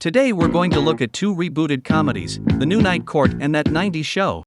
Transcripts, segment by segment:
Today we're going to look at two rebooted comedies, The New Night Court and That 90's Show.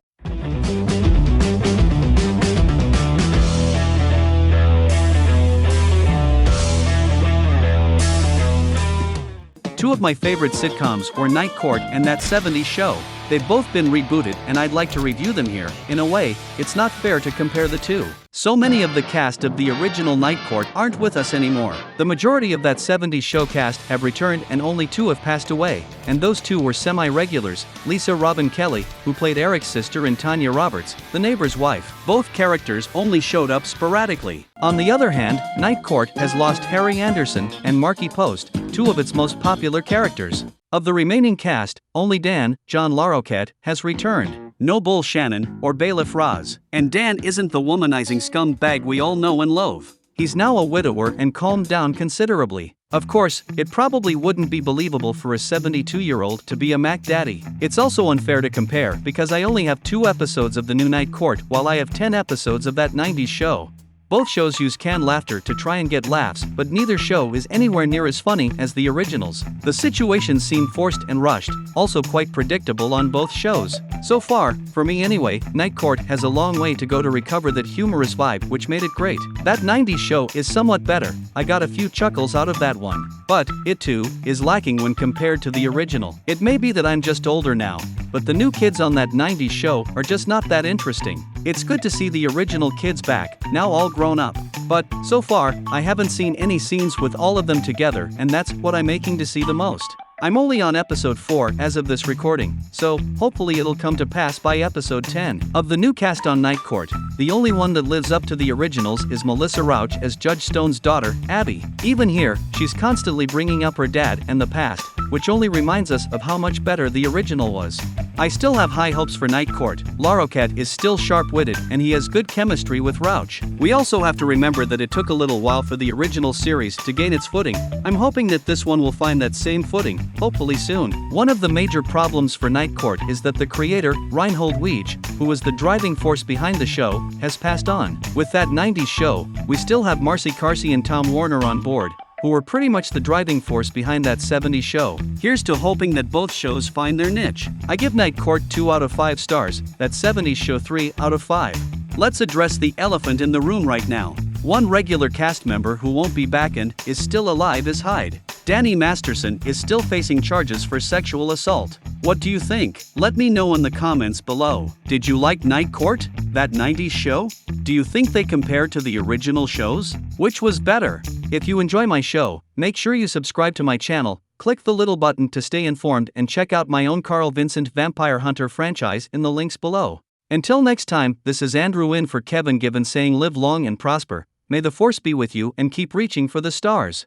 Two of my favorite sitcoms were Night Court and That 70's Show. They've both been rebooted and I'd like to review them here. In a way, it's not fair to compare the two. So many of the cast of the original Night Court aren't with us anymore. The majority of That 70's Show cast have returned and only two have passed away, and those two were semi-regulars, Lisa Robin Kelly, who played Eric's sister, and Tanya Roberts, the neighbor's wife. Both characters only showed up sporadically. On the other hand, Night Court has lost Harry Anderson and Marky Post, two of its most popular characters. Of the remaining cast, only Dan, John Larroquette, has returned. No Bull Shannon or Bailiff Roz. And Dan isn't the womanizing scumbag we all know and loathe. He's now a widower and calmed down considerably. Of course, it probably wouldn't be believable for a 72-year-old to be a Mac Daddy. It's also unfair to compare because I only have 2 episodes of The New Night Court while I have 10 episodes of That 90's Show. Both shows use canned laughter to try and get laughs, but neither show is anywhere near as funny as the originals. The situations seem forced and rushed, also quite predictable on both shows. So far, for me anyway, Night Court has a long way to go to recover that humorous vibe which made it great. That 90's Show is somewhat better. I got a few chuckles out of that one. But, it too, is lacking when compared to the original. It may be that I'm just older now, but the new kids on That 90's Show are just not that interesting. It's good to see the original kids back, now all grown up. But, so far, I haven't seen any scenes with all of them together, and that's what I'm aching to see the most. I'm only on episode 4 as of this recording, so hopefully it'll come to pass by episode 10. Of the new cast on Night Court, the only one that lives up to the originals is Melissa Rauch as Judge Stone's daughter, Abby. Even here, she's constantly bringing up her dad and the past, which only reminds us of how much better the original was. I still have high hopes for Night Court. Larroquette is still sharp-witted and he has good chemistry with Rauch. We also have to remember that it took a little while for the original series to gain its footing. I'm hoping that this one will find that same footing, hopefully soon. One of the major problems for Night Court is that the creator, Reinhold Weege, who was the driving force behind the show, has passed on. With That 90's Show, we still have Marcy Carsey and Tom Warner on board, who were pretty much the driving force behind That 70's Show. Here's to hoping that both shows find their niche. I give Night Court 2 out of 5 stars, That 70's Show 3 out of 5. Let's address the elephant in the room right now. One regular cast member who won't be back and is still alive is Hyde. Danny Masterson is still facing charges for sexual assault. What do you think? Let me know in the comments below. Did you like Night Court? That 90's Show? Do you think they compare to the original shows? Which was better? If you enjoy my show, make sure you subscribe to my channel, click the little button to stay informed, and check out my own Carl Vincent Vampire Hunter franchise in the links below. Until next time, this is Andrew in for Kevin Given saying live long and prosper. May the force be with you and keep reaching for the stars.